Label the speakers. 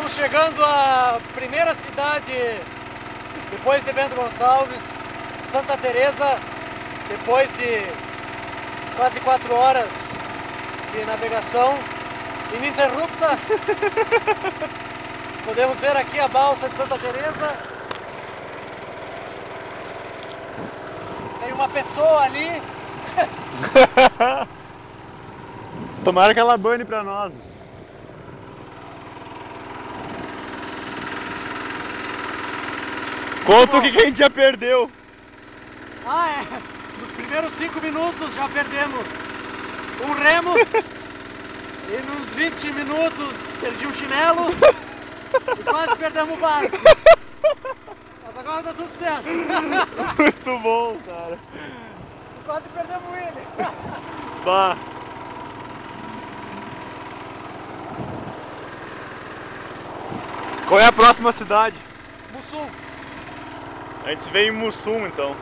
Speaker 1: Estamos chegando à primeira cidade, depois de Bento Gonçalves, Santa Teresa, depois de quase 4 horas de navegação ininterrupta. Podemos ver aqui a balsa de Santa Teresa. Tem uma pessoa ali.
Speaker 2: Tomara que ela bane pra nós. Conta o que a gente já perdeu.
Speaker 1: Ah, é. Nos primeiros 5 minutos já perdemos um remo. E nos 20 minutos perdi um chinelo. E quase perdemos o barco. Mas agora tá tudo certo.
Speaker 2: Muito bom, cara.
Speaker 1: E quase perdemos ele.
Speaker 2: Bah. Qual é a próxima cidade?
Speaker 1: Mussum.
Speaker 2: A gente se vê em Mussum, então.